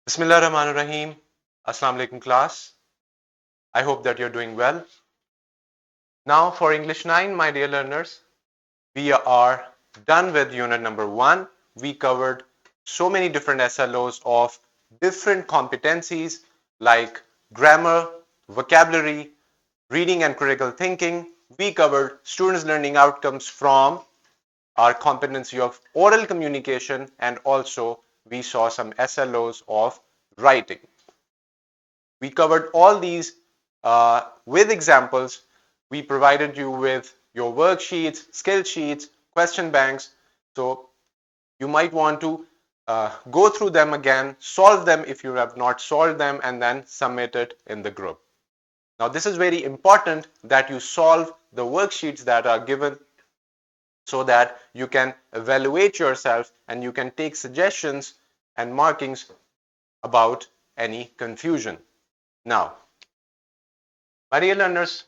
Bismillah Rahman Rahim. Assalamu alaikum class. I hope that you're doing well. Now for English 9, my dear learners, we are done with unit number 1. We covered so many different SLOs of different competencies like grammar, vocabulary, reading and critical thinking. We covered students' learning outcomes from our competency of oral communication, and also we saw some SLOs of writing. We covered all these with examples. We provided you with your worksheets, skill sheets, question banks. So you might want to go through them again, solve them if you have not solved them, and then submit it in the group. Now this is very important that you solve the worksheets that are given so that you can evaluate yourself and you can take suggestions and markings about any confusion. Now, my dear learners,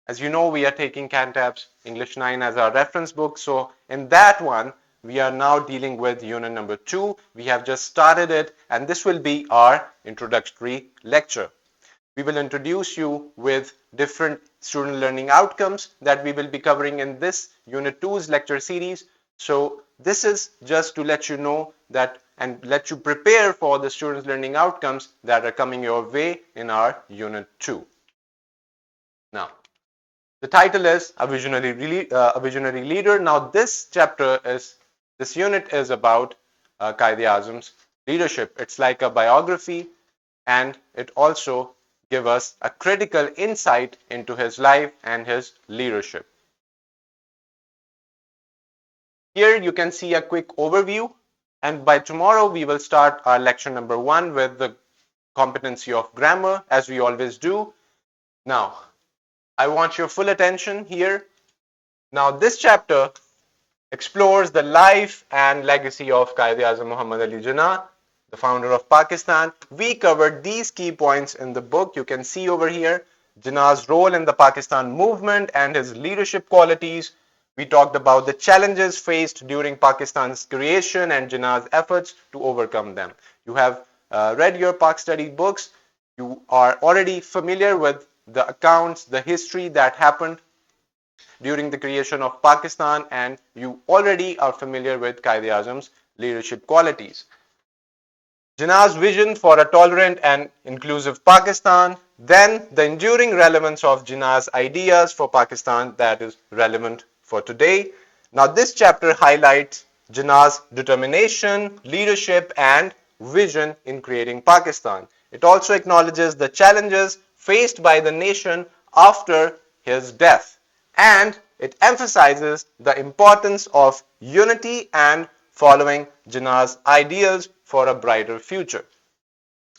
as you know, we are taking Cantabs English 9 as our reference book. So in that one, we are now dealing with unit number 2. We have just started it, and this will be our introductory lecture. We will introduce you with different student learning outcomes that we will be covering in this unit 2's lecture series. So this is just to let you know that and let you prepare for the students learning outcomes that are coming your way in our unit 2. Now, the title is a visionary leader. Now, this unit is about Quaid-e-Azam's leadership. It's like a biography, and it also gives us a critical insight into his life and his leadership. Here you can see a quick overview, and by tomorrow we will start our lecture number 1 with the competency of grammar, as we always do. Now, I want your full attention here. Now, this chapter explores the life and legacy of Quaid-e-Azam Muhammad Ali Jinnah, the founder of Pakistan. We covered these key points in the book. You can see over here Jinnah's role in the Pakistan movement and his leadership qualities. We talked about the challenges faced during Pakistan's creation and Jinnah's efforts to overcome them. You have read your Pak study books. You are already familiar with the accounts, the history that happened during the creation of Pakistan, and you already are familiar with Quaid-e-Azam's leadership qualities. Jinnah's vision for a tolerant and inclusive Pakistan, then the enduring relevance of Jinnah's ideas for Pakistan that is relevant for today. Now this chapter highlights Jinnah's determination, leadership and vision in creating Pakistan. It also acknowledges the challenges faced by the nation after his death, and it emphasizes the importance of unity and following Jinnah's ideals for a brighter future.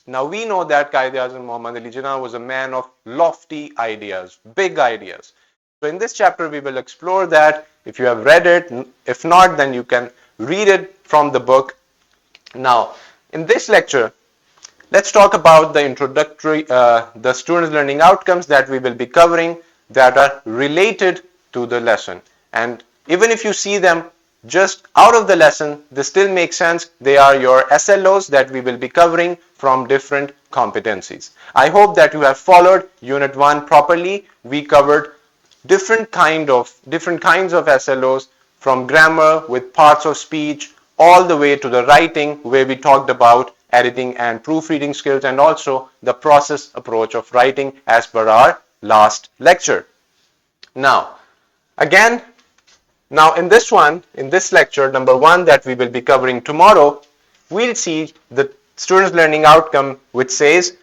Now we know that Quaid-e-Azam Muhammad Ali Jinnah was a man of lofty ideas, big ideas. So in this chapter we will explore that. If you have read it, if not, then you can read it from the book. Now, in this lecture, let's talk about the introductory, the students' learning outcomes that we will be covering that are related to the lesson. And even if you see them just out of the lesson, they still make sense. They are your SLOs that we will be covering from different competencies. I hope that you have followed Unit 1 properly. We covered different kinds of SLOs, from grammar with parts of speech all the way to the writing, where we talked about editing and proofreading skills and also the process approach of writing as per our last lecture. Now in this lecture number 1 that we will be covering tomorrow, we'll see the students' learning outcome, which says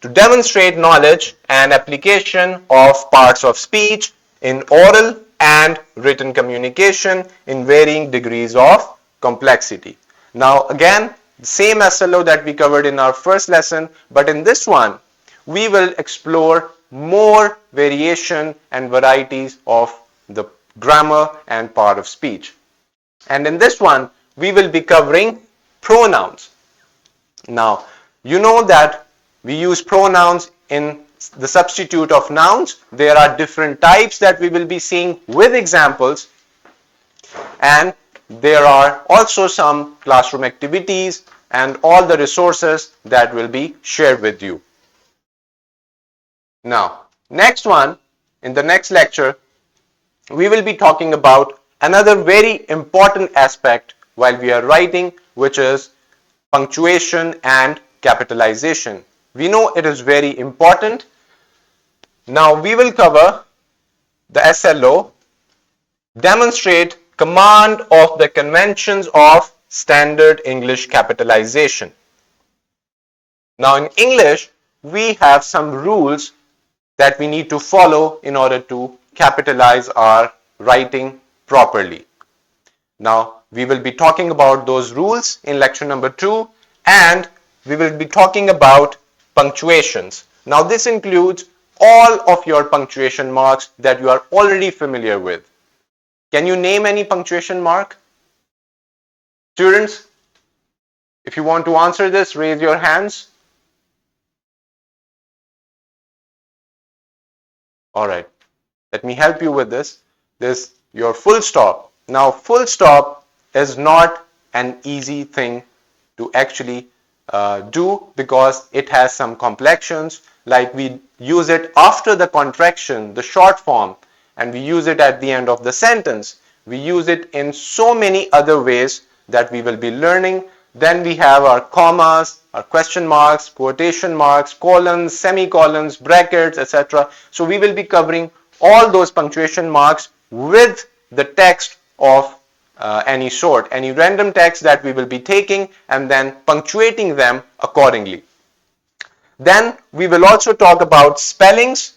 to demonstrate knowledge and application of parts of speech in oral and written communication in varying degrees of complexity. Now again, the same SLO that we covered in our first lesson, but in this one we will explore more variation and varieties of the grammar and part of speech. And in this one we will be covering pronouns. Now you know that we use pronouns in the substitute of nouns. There are different types that we will be seeing with examples, and there are also some classroom activities and all the resources that will be shared with you. Now, next one, in the next lecture, we will be talking about another very important aspect while we are writing, which is punctuation and capitalization. We know it is very important. Now we will cover the SLO, demonstrate command of the conventions of standard English capitalization. Now in English, we have some rules that we need to follow in order to capitalize our writing properly. Now, we will be talking about those rules in lecture number 2, and we will be talking about punctuations. Now, this includes all of your punctuation marks that you are already familiar with. Can you name any punctuation mark? Students, if you want to answer this, raise your hands. All right, let me help you with this. This your full stop. Now, full stop is not an easy thing to actually do because it has some complexions, like we use it after the contraction, the short form, and we use it at the end of the sentence. We use it in so many other ways that we will be learning. Then we have our commas, our question marks, quotation marks, colons, semicolons, brackets, etc. So we will be covering all those punctuation marks with the text of any sort, any random text that we will be taking and then punctuating them accordingly. Then we will also talk about spellings,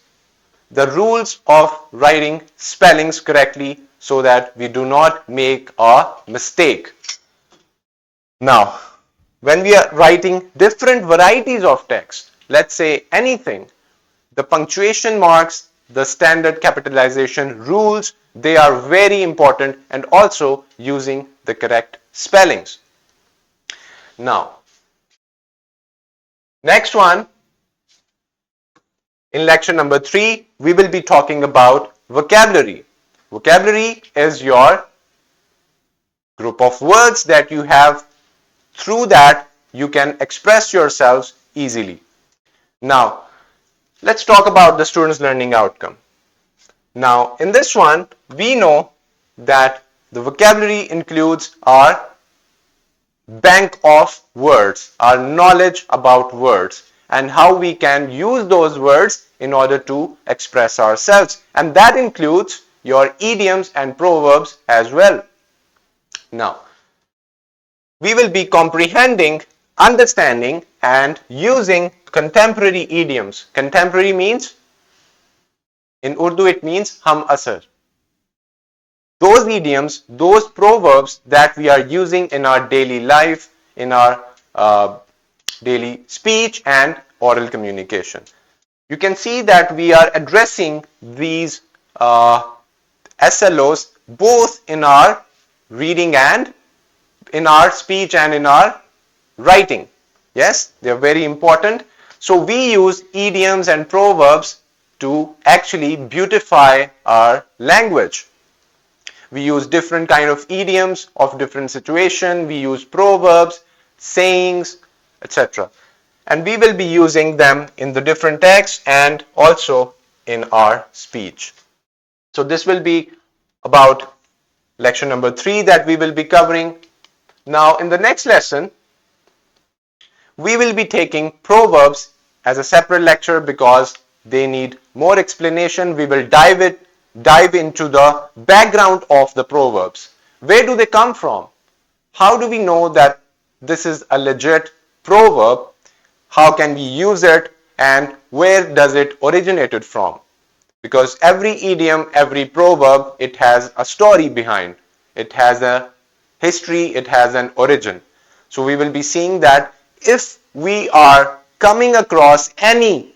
the rules of writing spellings correctly so that we do not make a mistake. Now, when we are writing different varieties of text, let's say anything, the punctuation marks, the standard capitalization rules, they are very important, and also using the correct spellings. Now, next one, in lecture number 3, we will be talking about vocabulary. Vocabulary is your group of words that you have. Through that, you can express yourselves easily. Now, let's talk about the student's learning outcome. Now, in this one, we know that the vocabulary includes our bank of words, our knowledge about words, and how we can use those words in order to express ourselves. And that includes your idioms and proverbs as well. Now, we will be comprehending, understanding, and using contemporary idioms. Contemporary means, in Urdu it means hum asar. Those idioms, those proverbs that we are using in our daily life, in our daily speech and oral communication. You can see that we are addressing these SLOs both in our reading and in our speech and in our writing. Yes, they are very important. So we use idioms and proverbs to actually beautify our language. We use different kind of idioms of different situation. We use proverbs, sayings, etc. And we will be using them in the different texts and also in our speech. So this will be about lecture number 3 that we will be covering. Now in the next lesson, we will be taking proverbs as a separate lecture because they need more explanation. We will dive into the background of the proverbs. Where do they come from? How do we know that this is a legit proverb? How can we use it, and where does it originated from? Because every idiom, every proverb, it has a story behind. It has a history, it has an origin. So we will be seeing that if we are coming across any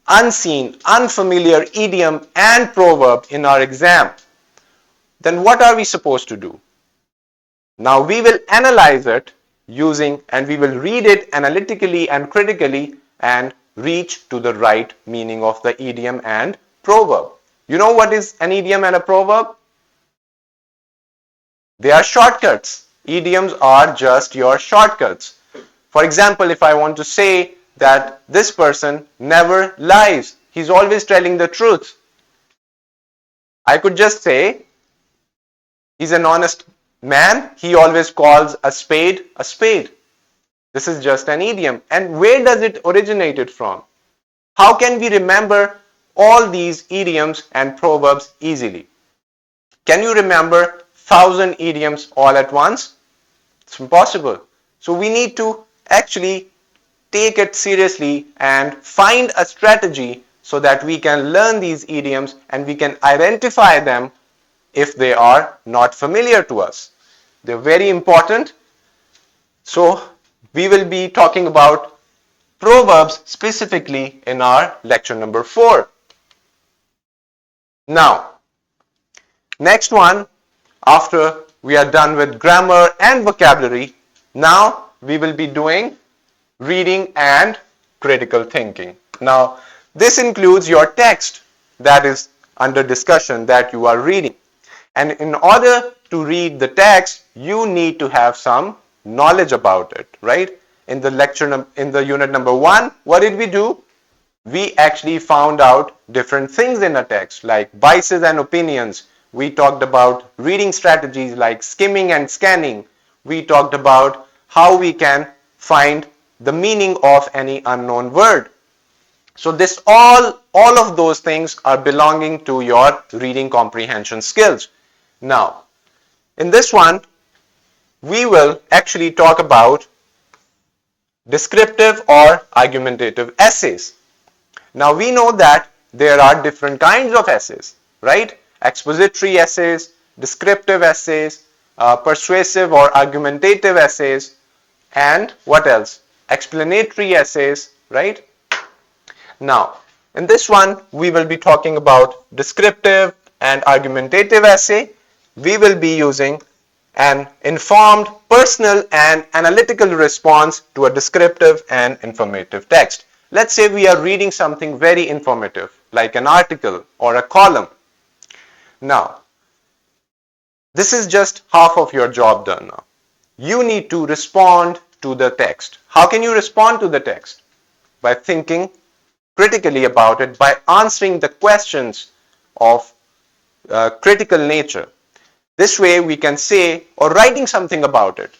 unseen, unfamiliar idiom and proverb in our exam, then what are we supposed to do? Now we will analyze it using, and we will read it analytically and critically and reach to the right meaning of the idiom and proverb. You know what is an idiom and a proverb? They are shortcuts. Idioms are just your shortcuts. For example, if I want to say that this person never lies, he's always telling the truth, I could just say he's an honest man, he always calls a spade a spade. This is just an idiom. And where does it originated from? How can we remember all these idioms and proverbs easily? Can you remember 1,000 idioms all at once? It's impossible. So we need to actually take it seriously and find a strategy so that we can learn these idioms and we can identify them if they are not familiar to us. They're very important. So we will be talking about proverbs specifically in our lecture number 4. Now, next one, after we are done with grammar and vocabulary, now we will be doing reading and critical thinking. Now, this includes your text that is under discussion that you are reading. And in order to read the text, you need to have some knowledge about it, right? In the unit number 1, what did we do? We actually found out different things in a text like biases and opinions. We talked about reading strategies like skimming and scanning. We talked about how we can find the meaning of any unknown word. So this all of those things are belonging to your reading comprehension skills. Now, in this one, we will actually talk about descriptive or argumentative essays. Now we know that there are different kinds of essays, right? Expository essays, descriptive essays, persuasive or argumentative essays, and what else? Explanatory essays, right? Now, in this one, we will be talking about descriptive and argumentative essay. We will be using an informed, personal, and analytical response to a descriptive and informative text. Let's say we are reading something very informative, like an article or a column. Now, this is just half of your job done now. You need to respond to the text. How can you respond to the text? By thinking critically about it, by answering the questions of critical nature. This way we can say or writing something about it.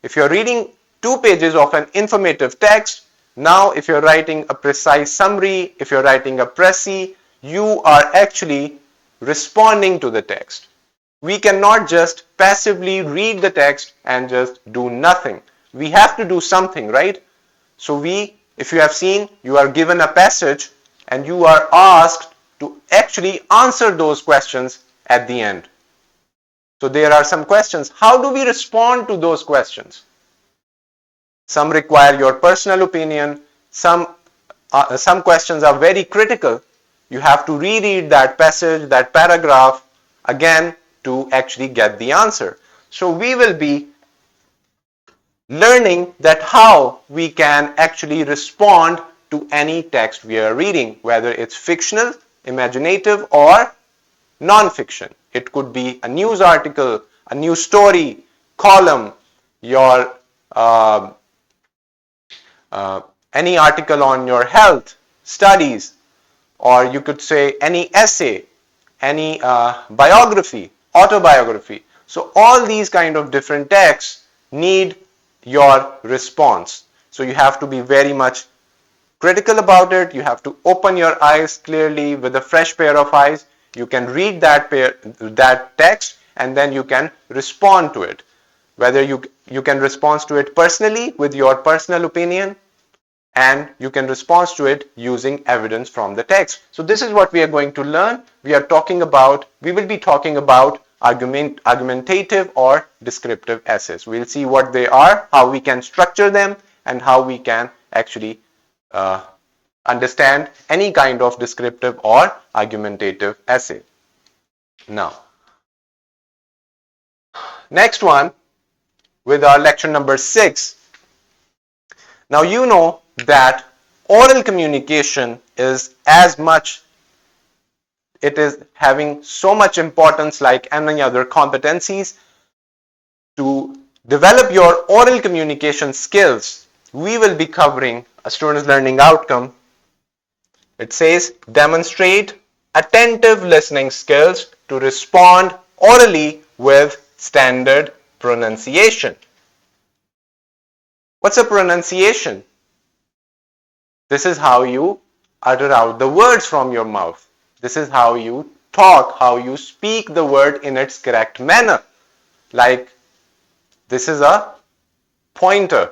If you're reading 2 pages of an informative text, now if you're writing a precise summary, if you're writing a précis, you are actually responding to the text. We cannot just passively read the text and just do nothing. We have to do something, right? So if you have seen, you are given a passage and you are asked to actually answer those questions at the end. So there are some questions. How do we respond to those questions? Some require your personal opinion. Some questions are very critical. You have to reread that passage, that paragraph again to actually get the answer. So we will be learning that how we can actually respond to any text we are reading, whether it's fictional, imaginative, or non-fiction. It could be a news article, a news story, column, your any article on your health, studies, or you could say any essay, any biography, autobiography. So all these kind of different texts need your response. So you have to be very much critical about it. You have to open your eyes clearly with a fresh pair of eyes. You can read that text and then you can respond to it. Whether you can respond to it personally with your personal opinion, and you can respond to it using evidence from the text. So this is what we are going to learn. We will be talking about argumentative or descriptive essays. We'll see what they are, how we can structure them, and how we can actually understand any kind of descriptive or argumentative essay. Now, next one with our lecture number 6. Now you know that oral communication is it is having so much importance like any other competencies. To develop your oral communication skills, we will be covering a student's learning outcome. It says demonstrate attentive listening skills to respond orally with standard pronunciation. What's a pronunciation? This is how you utter out the words from your mouth. This is how you talk, how you speak the word in its correct manner. Like, this is a pointer.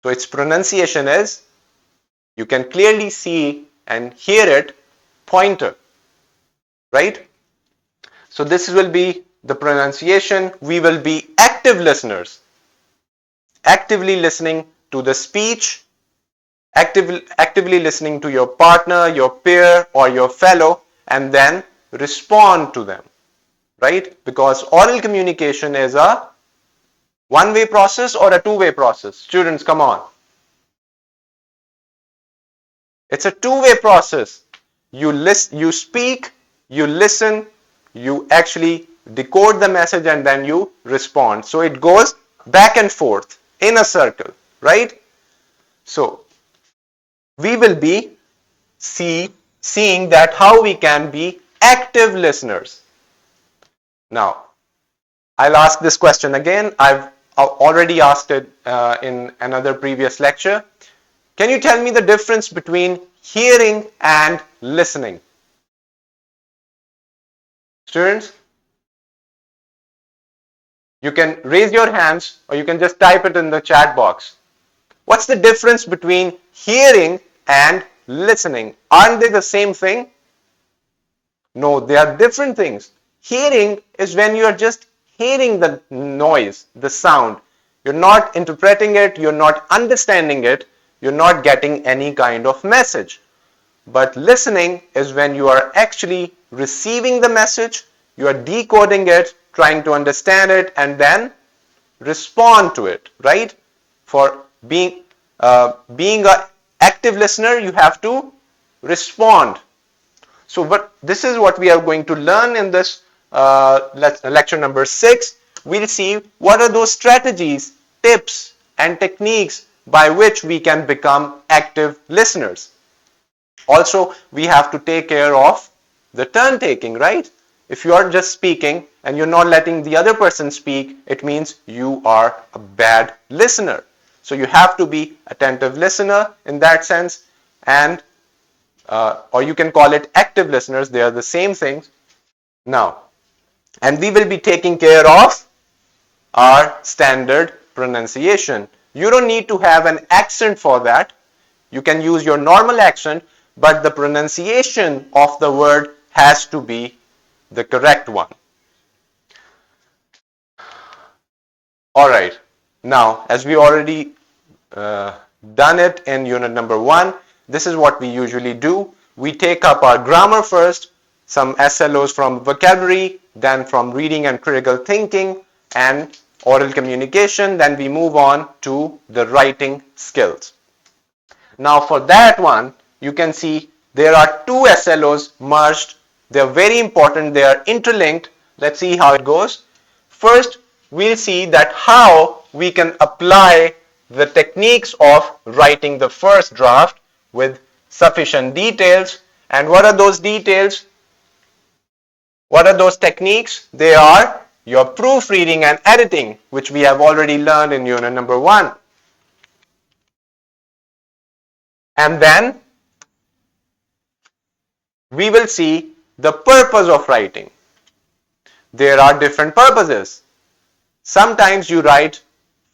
So its pronunciation is, you can clearly see and hear it, pointer. Right? So this will be the pronunciation. We will be active listeners. Actively listening to the speech, actively listening to your partner, your peer, or your fellow, and then respond to them, right? Because oral communication is a one-way process or a two-way process. Students, come on. It's a two-way process. You speak, you listen, you actually decode the message, and then you respond. So it goes back and forth in a circle, right? So we will be seeing that how we can be active listeners. Now, I'll ask this question again. I've already asked it in another previous lecture. Can you tell me the difference between hearing and listening? Students, you can raise your hands or you can just type it in the chat box. What's the difference between hearing and listening? Aren't they the same thing? No, they are different things. Hearing is when you are just hearing the noise, the sound. You're not interpreting it, you're not understanding it, you're not getting any kind of message. But listening is when you are actually receiving the message, you are decoding it, trying to understand it, and then respond to it, right? For being an active listener, you have to respond. So this is what we are going to learn in this lecture number 6. We'll see what are those strategies, tips, and techniques by which we can become active listeners. Also, we have to take care of the turn taking, right? If you are just speaking and you're not letting the other person speak, it means you are a bad listener. So you have to be attentive listener in that sense, and or you can call it active listeners. They are the same things. Now, and we will be taking care of our standard pronunciation. You don't need to have an accent for that. You can use your normal accent, but the pronunciation of the word has to be the correct one. All right. Now, as we already done it in unit number 1, this is what we usually do. We take up our grammar first, some SLOs from vocabulary, then from reading and critical thinking and oral communication. Then we move on to the writing skills. Now for that one, you can see there are two SLOs merged. They're very important. They are interlinked. Let's see how it goes. First, we'll see that how we can apply the techniques of writing the first draft with sufficient details. And what are those details? What are those techniques? They are your proofreading and editing, which we have already learned in unit number 1. And then we will see the purpose of writing. There are different purposes. Sometimes you write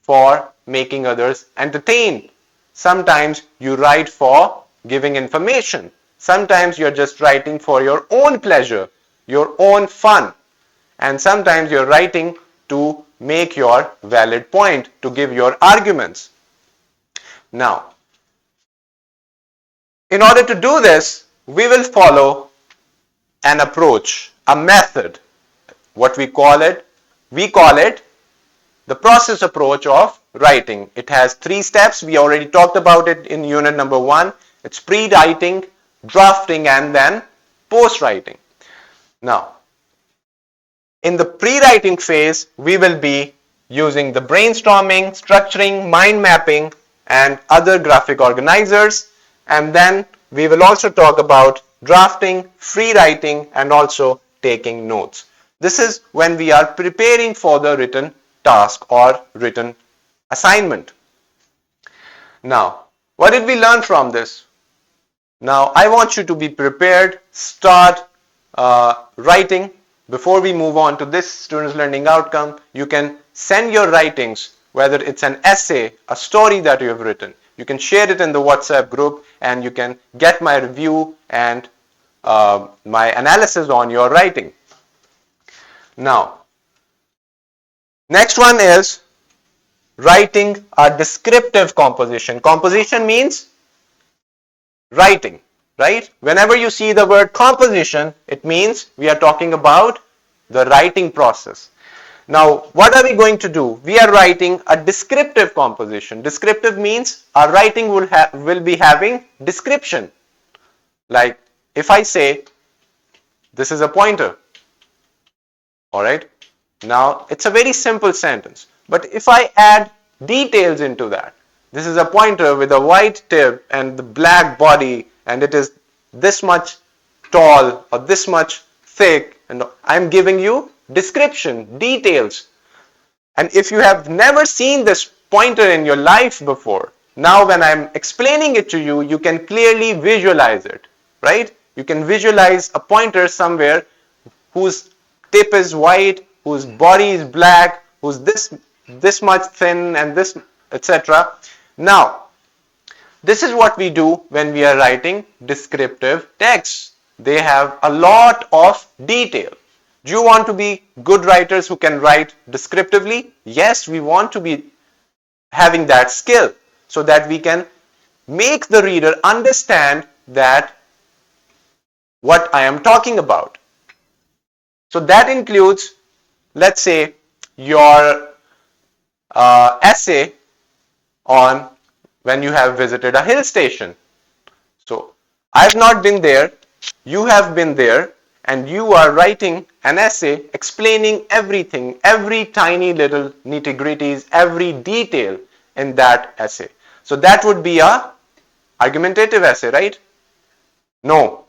for making others entertained. Sometimes you write for giving information. Sometimes you're just writing for your own pleasure, your own fun. And sometimes you're writing to make your valid point, to give your arguments. Now, in order to do this, we will follow an approach, a method. What we call it the process approach of writing. It has 3 steps. We already talked about it in unit number 1. It's pre-writing, drafting, and then post-writing. Now, in the pre-writing phase, we will be using the brainstorming, structuring, mind mapping, and other graphic organizers. And then we will also talk about drafting, free writing, and also taking notes. This is when we are preparing for the written task or written assignment. Now, what did we learn from this? Now, I want you to be prepared, start writing. Before we move on to this students learning outcome, you can send your writings, whether it's an essay, a story that you have written. You can share it in the WhatsApp group and you can get my review and my analysis on your writing. Now, next one is writing a descriptive composition. Composition means writing, right? Whenever you see the word composition, it means we are talking about the writing process. Now, what are we going to do? We are writing a descriptive composition. Descriptive means our writing will be having description. Like if I say, this is a pointer, all right? Now, it's a very simple sentence. But if I add details into that, this is a pointer with a white tip and the black body, and it is this much tall or this much thick, and I'm giving you description, details. And if you have never seen this pointer in your life before, now when I'm explaining it to you, you can clearly visualize it, right? You can visualize a pointer somewhere whose tip is white, whose body is black, who's this much thin and this, etc. Now, this is what we do when we are writing descriptive texts. They have a lot of detail. Do you want to be good writers who can write descriptively? Yes, we want to be having that skill so that we can make the reader understand that what I am talking about. So that includes, let's say, your essay on when you have visited a hill station. So I've not been there, you have been there, and you are writing an essay explaining everything, every tiny little nitty-gritties, every detail in that essay. So that would be a argumentative essay, right? No,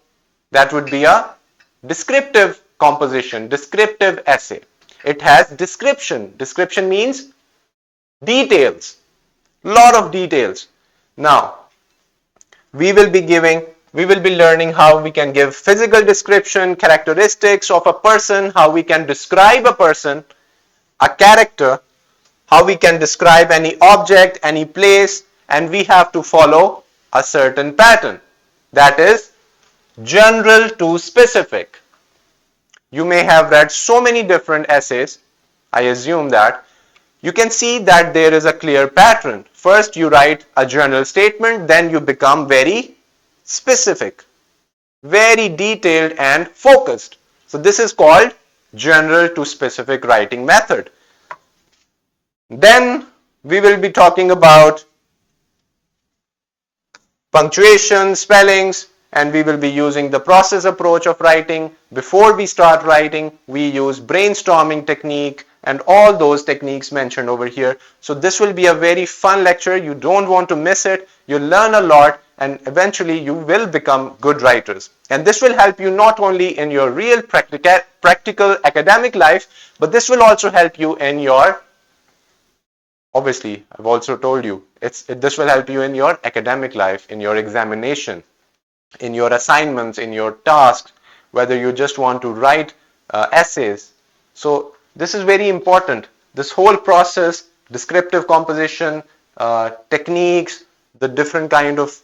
that would be a descriptive composition, descriptive essay. It has description. Description means details, lot of details. Now, we will be learning how we can give physical description, characteristics of a person, how we can describe a person, a character, how we can describe any object, any place, and we have to follow a certain pattern. That is general to specific. You may have read so many different essays, I assume that. You can see that there is a clear pattern. First, you write a general statement, then you become very specific, very detailed and focused. So this is called general to specific writing method. Then we will be talking about punctuation, spellings, and we will be using the process approach of writing. Before we start writing, we use brainstorming technique and all those techniques mentioned over here. So this will be a very fun lecture. You don't want to miss it. You'll learn a lot and eventually you will become good writers. And this will help you not only in your real practical academic life, but this will also help you in your, obviously, I've also told you, this will help you in your academic life, in your examination, in your assignments, in your tasks, whether you just want to write essays. So this is very important. This whole process, descriptive composition, techniques, the different kind of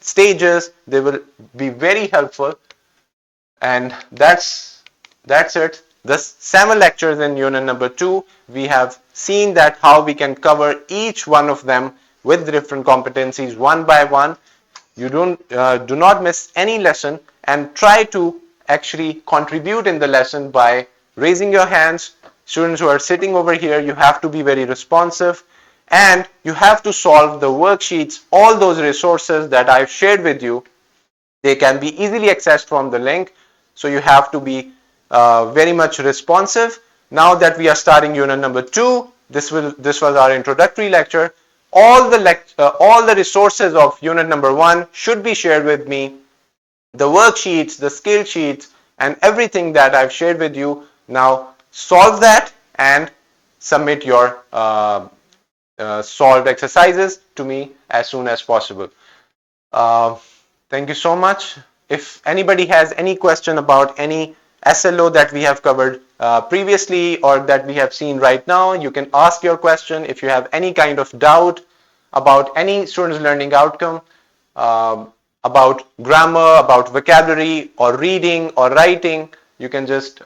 stages, they will be very helpful. And that's it. The 7 lectures in unit number 2, we have seen that how we can cover each one of them with different competencies one by one. You do not miss any lesson and try to actually contribute in the lesson by raising your hands. Students who are sitting over here, you have to be very responsive and you have to solve the worksheets. All those resources that I've shared with you, they can be easily accessed from the link. So you have to be very much responsive. Now that we are starting unit number 2, this was our introductory lecture. all the resources of unit number 1 should be shared with me. The worksheets, the skill sheets, and everything that I've shared with you. Now solve that and submit your solved exercises to me as soon as possible. Uh, Thank you so much. If anybody has any question about any SLO that we have covered previously or that we have seen right now, you can ask your question. If you have any kind of doubt about any student's learning outcome, about grammar, about vocabulary or reading or writing, you can just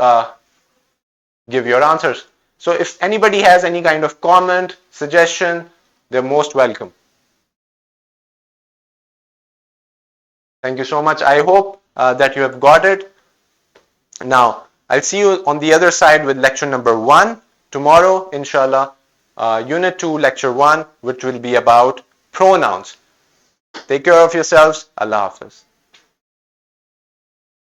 give your answers. So if anybody has any kind of comment, suggestion, they're most welcome. Thank you so much. I hope that you have got it. Now, I'll see you on the other side with lecture number 1 tomorrow, inshallah. Unit 2, lecture 1, which will be about pronouns. Take care of yourselves. Allah Hafiz.